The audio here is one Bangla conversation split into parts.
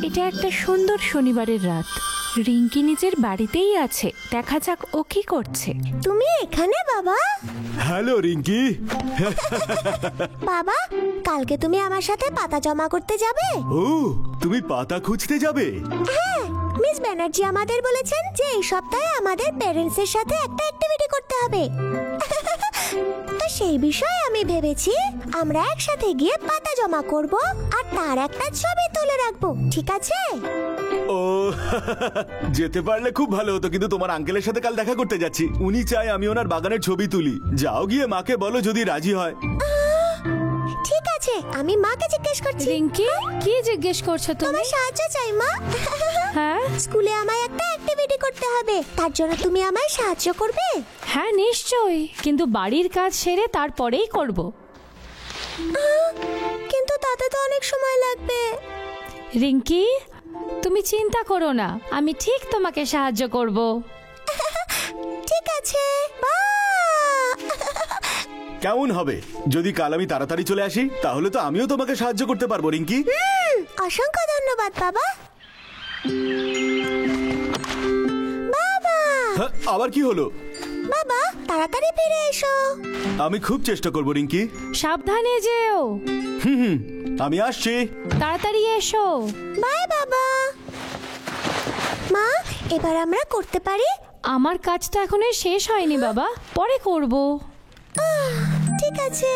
এটা একটা সুন্দর শনিবারের রাত। রিঙ্কি নিজের বাড়িতেই আছে, দেখা যাক ও কি করছে। তুমি এখানে বাবা? হ্যালো রিঙ্কি। বাবা, কালকে তুমি আমার সাথে পাতা জমা করতে যাবে? ও, তুমি পাতা খুঁজতে যাবে? হ্যাঁ, মিস ব্যানার্জি আমাদের বলেছেন যে এই সপ্তাহে আমাদের প্যারেন্টসের সাথে একটা অ্যাক্টিভিটি করতে হবে। তো সেই বিষয়ে আমি ভেবেছি আমরা একসাথে গিয়ে পাতা জমা করব আর তার একটা ছবি তুলে রাখবো, ঠিক আছে? ও, যেতে পারলে খুব ভালো হতো, কিন্তু তোমার আঙ্কেলের সাথে কাল দেখা করতে যাচ্ছি। উনি চায় আমি ওনার বাগানের ছবি তুলি। যাও গিয়ে মাকে বলো যদি রাজি হয়। ঠিক আছে, আমি মাকে জিজ্ঞেস করছি। রিঙ্কি, কি জিজ্ঞেস করছো তুমি? তোমার সাহায্য চাই মা। হ্যাঁ, স্কুলে আমায় একটা অ্যাক্টিভিটি করতে হবে, তার জন্য তুমি আমায় সাহায্য করবে? হ্যাঁ নিশ্চয়ই, কিন্তু বাড়ির কাজ সেরে তারপরেই করব। কিন্তু তাতে তো অনেক সময় লাগবে। রিঙ্কি, তুমি চিন্তা করো না, আমি ঠিক তোমাকে সাহায্য করব। ঠিক আছে। কেমন হবে যদি কাল আমি তাড়াতাড়ি চলে আসি? তাহলে তো আমিও তোমাকে সাহায্য করতে পারবো রিঙ্কি। অসংখ্য ধন্যবাদ বাবা। বাবা, হ্যাঁ, আবার কি হলো? বাবা তাড়াতাড়ি ফিরে এসো। আমি খুব চেষ্টা করবো রিঙ্কি। সাবধানে যেও। আমি আসছি। তাড়াতাড়ি এসো। বাই বাবা। মা, এবার আমরা করতে পারি? আমার কাজটা এখনো শেষ হয়নি বাবা, পরে করব। ঠিক আছে।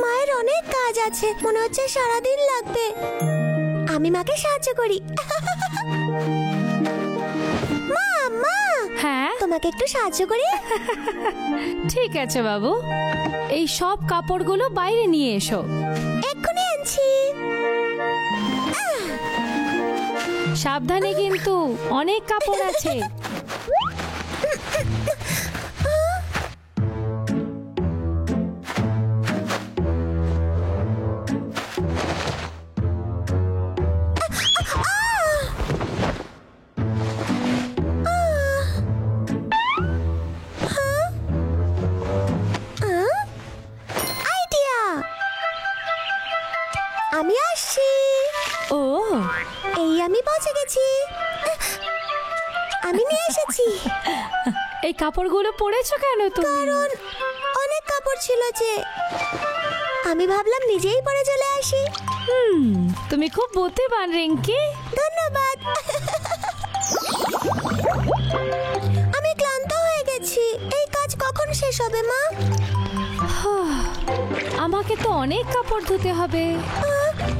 মায়ের অনেক কাজ আছে, মনে হচ্ছে সারাদিন লাগবে। আমি মাকে সাহায্য করি। মা, মা, হ্যাঁ, তোমাকে একটু সাহায্য করি? ঠিক আছে বাবু, এই সব কাপড়গুলো বাইরে নিয়ে এসো। এক্ষুনি আনছি। সাবধানে, কিন্তু অনেক কাপড় আছে। আইডিয়া! আমি আসছি। ও, এই আমি পৌঁছে গেছি। আমি নিয়ে এসেছি। এই কাপড়গুলো পরেছো কেন তুমি? কারণ অনেক কাপড় ছিল যে আমি ভাবলাম নিজেই পরে চলে আসি। তুমি খুব বুদ্ধিমান রিঙ্কি। ধন্যবাদ। আমি ক্লান্ত হয়ে গেছি। এই কাজ কখন শেষ হবে মা? আমাকে তো অনেক কাপড় ধুতে হবে।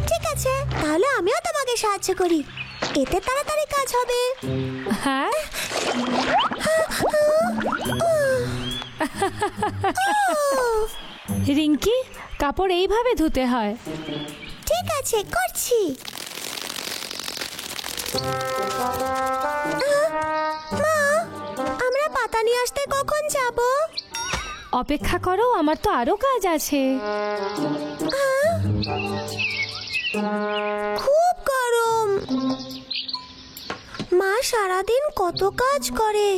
ঠিক আছে, তাহলে আমিও তোমাকে সাহায্য করি, এতে তাড়াতাড়ি কাজ হবে। হ্যাঁ, রিঙ্কি, কাপড় এইভাবে ধুতে হয়। ঠিক আছে, করছি। মা, আমরা পাতা নিয়ে আসতে কখন যাব? অপেক্ষা করো, আমার তো আরো কাজ আছে। খুব গরম। মা সারাদিন কত কাজ করে।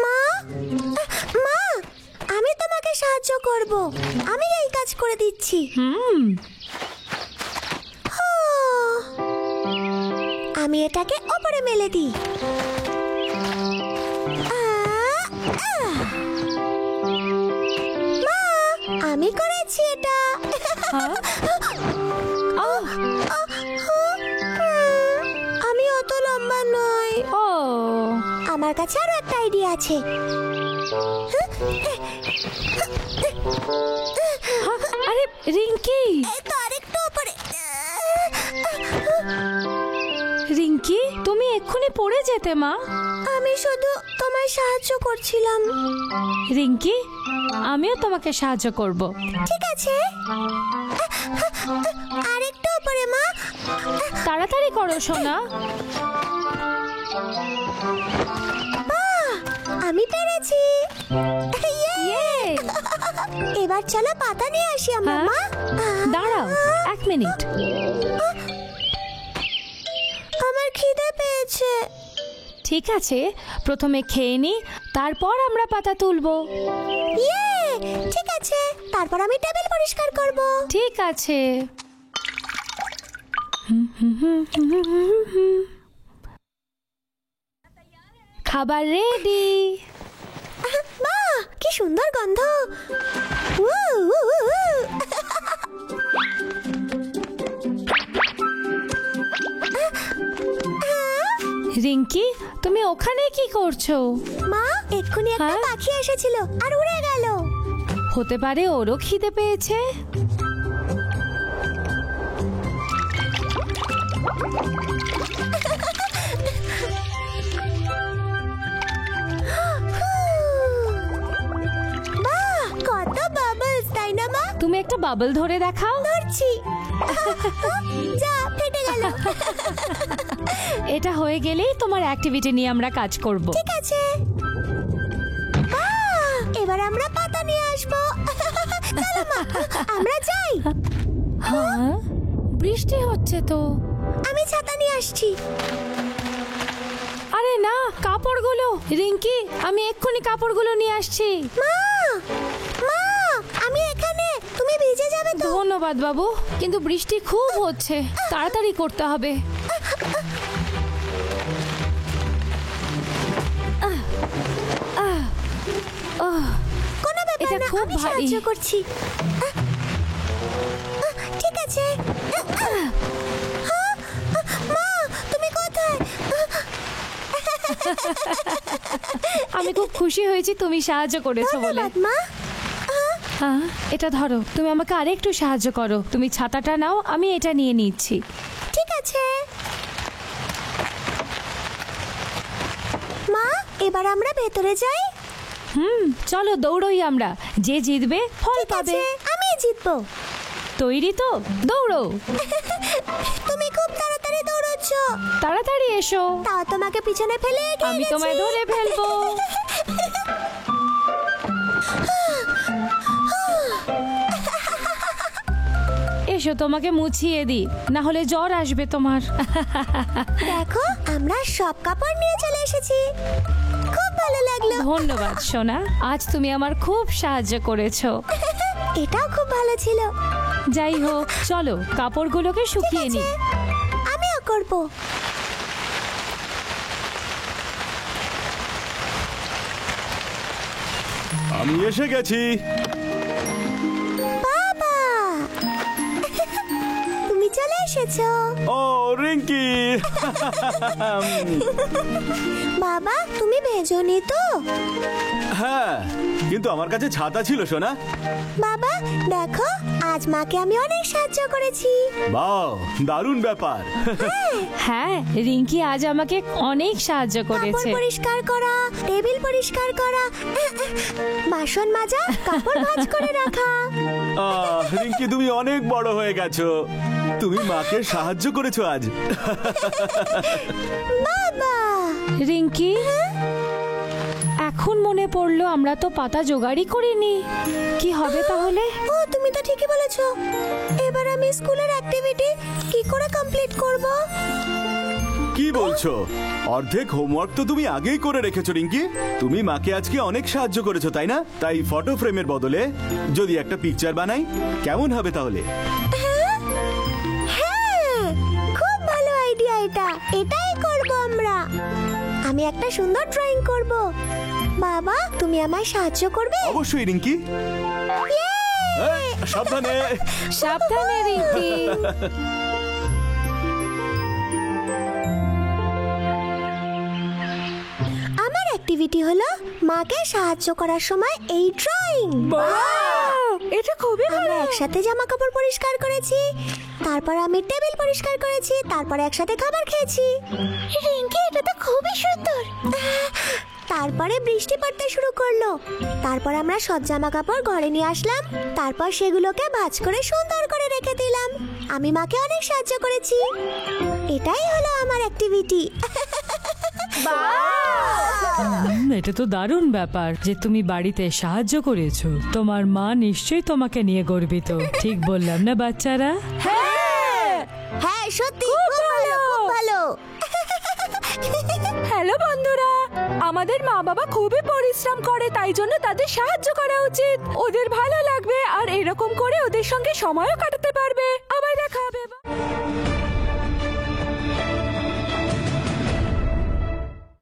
মা, মা, আমি তোমাকে সাহায্য করব। আমি এই কাজ করে দিচ্ছি। আমি এটাকে ওপরে মেলে দিই। মা, আমি করেছি এটা। আমি অত লম্বা নই। ও, আমার কাছে আরো একটা আইডিয়া আছে। আরে রিঙ্কি, এই তো আরেকটু উপরে। রিঙ্কি, তুমি এক্ষুনি পড়ে যেতে মা। আমি শুধু তোমায় সাহায্য করছিলাম। রিঙ্কি, আমিও তোমাকে সাহায্য করব। ঠিক আছে, আরেকটু উপরে মা। তাড়াতাড়ি করো সোনা। আমি পেরেছি। ইয়ে! এবার চলো পাতা নিয়ে আসি আমরা। হ্যাঁ? মা, দাঁড়াও 1 মিনিট। আমার খিদে পেয়েছে। ঠিক আছে, প্রথমে খেয়ে নি, তারপর আমরা পাতা তুলবো। ঠিক আছে, তারপর আমি টেবিল পরিষ্কার করব। ঠিক আছে। খাবার রেডি। মা, কি সুন্দর গন্ধ! উ, উ, উ, উ। রিঙ্কি, তুমি ওখানে কি করছো? মা, এক্ষুনি একটা হ্যাঁ? পাখি এসেছিল আর উড়ে গেল। হতে পারে ওরও খিদে পেয়েছে। বাহ, কত বাবলস, তাই না মা? তুমি একটা বাবল ধরে দেখাও। ধরছি। যা, ফেটে গেল। এটা হয়ে গেলেই তোমার অ্যাক্টিভিটি নিয়ে আমরা কাজ করব। ঠিক আছে। বাহ, এবার আমরা পাতা নিয়ে আসবো। চলো মা, আমরা যাই। হ্যাঁ, বৃষ্টি হচ্ছে তো। আমি ছাতা নিয়ে আসছি। আরে না, কাপড়গুলো। রিঙ্কি, আমি এক্ষুনি কাপড়গুলো নিয়ে আসছি। মা, মা, আমি এখানে, তুমি ভিজে যাবে তো। ধন্যবাদ বাবু, কিন্তু বৃষ্টি খুব হচ্ছে, তাড়াতাড়ি করতে হবে। কোনো ব্যাপার এটা না, খুব আমি ভারী। সাহায্য করছি। ঠিক আছে। মা, তুমি কোথায়? আমি খুব খুশি হয়েছি তুমি সাহায্য করেছো বলে। ধন্যবাদ মা। হ্যাঁ, এটা ধরো, তুমি আমাকে আরেকটু সাহায্য করো। তুমি ছাতাটা নাও, আমি এটা নিয়ে নিচ্ছি। ঠিক আছে মা, এবার আমরা ভেতরে যাই। চলো দৌড়ই আমরা, যে জিতবে ফল ঠিক পাবে। আছে, আমি জিতবো। তৈরি তো? দৌড়ো, তুমি খুব তাড়াতাড়ি দৌড়চ্ছ। তাড়াতাড়ি এসো, তাও তোমাকে পিছনে ফেলে এগিয়ে আমি গেছি। তোমায় ধরে ফেলবো। এসো, তোমাকে মুছিয়ে দিই, না হলে জ্বর আসবে তোমার। দেখো, আমরা সব কাপড় নিয়ে চলে এসেছি। খুব ভালো লাগলো। ধন্যবাদ সোনা, আজ তুমি আমার খুব সাহায্য করেছো। এটাও খুব ভালো ছিল। যাই হোক, চলো কাপড়গুলোকে শুকিয়ে নিই। আমিও করব। আমি এসে গেছি। বাবা, তুমি চলে এসেছো। ও রিঙ্কি, বাবা, তুমি ভেজোনি তো? হ্যাঁ, কিন্তু আমার কাছে ছাতা ছিল সোনা। বাবা, দেখো, আজ মাকে আমি অনেক সাহায্য করেছি। বাহ, দারুণ ব্যাপার। হ্যাঁ, রিঙ্কি আজ আমাকে অনেক সাহায্য কাপড় করেছে। পরিষ্কার করা, টেবিল পরিষ্কার করা, বাসন মাজা, কাপড় ভাঁজ করে রাখা। রিঙ্কি, তুমি অনেক বড় হয়ে গেছো। তুমি মাকে সাহায্য করেছো আজ। বাবা, রিঙ্কি, এখন মনে পড়লো আমরা তো পাতা জোগাড়ই করিনি। কি হবে তাহলে? ও, তুমি তো ঠিকই বলেছো। এবার আমি স্কুলের অ্যাক্টিভিটি কি করে কমপ্লিট করব? কি বলছো? অর্ধেক হোমওয়ার্ক তো তুমি আগেই করে রেখেছো রিঙ্কি। তুমি মাকে আজকে অনেক সাহায্য করেছো, তাই না? তাই ফটো ফ্রেমের বদলে যদি একটা পিকচার বানাই, কেমন হবে তাহলে? হ্যাঁ, খুব ভালো আইডিয়া এটা। এটাই করব আমরা। আমি একটা সুন্দর ড্রয়িং করব। বাবা, তুমি আমায় সাহায্য করবে? অবশ্যই রিঙ্কি। এই, সাবধানে। সাবধানে রিঙ্কি। আমার অ্যাক্টিভিটি হলো মাকে সাহায্য করার সময় এই ড্রয়িং। এটা খুবই আমরা একসাথে জামা কাপড় পরিষ্কার করেছি, তারপর আমি টেবিল পরিষ্কার করেছি, তারপর একসাথে খাবার খেয়েছি। রিঙ্কি, এটা তো খুবই সুন্দর। তারপরে বৃষ্টি পড়তে শুরু করলো। তারপর আমরা সব জামা কাপড় ঘরে নিয়ে আসলাম, তারপর সেগুলোকে ভাঁজ করে সুন্দর করে রেখে দিলাম। আমি মাকে অনেক সাহায্য করেছি। এটাই হলো আমার অ্যাক্টিভিটি। এটা তো দারুণ ব্যাপার যে তুমি বাড়িতে সাহায্য করেছো। তোমার মা নিশ্চয়ই তোমাকে নিয়ে গর্বিত। ঠিক বললাম না বাচ্চারা? হ্যাঁ, সত্যি খুব ভালো, খুব ভালো। হ্যালো বন্ধুরা, আমাদের মা বাবা খুবই পরিশ্রম করে, তাই জন্য তাদের সাহায্য করা উচিত। ওদের ভালো লাগবে আর এরকম করে ওদের সঙ্গে সময়ও কাটাতে পারবে। আবার দেখা হবে।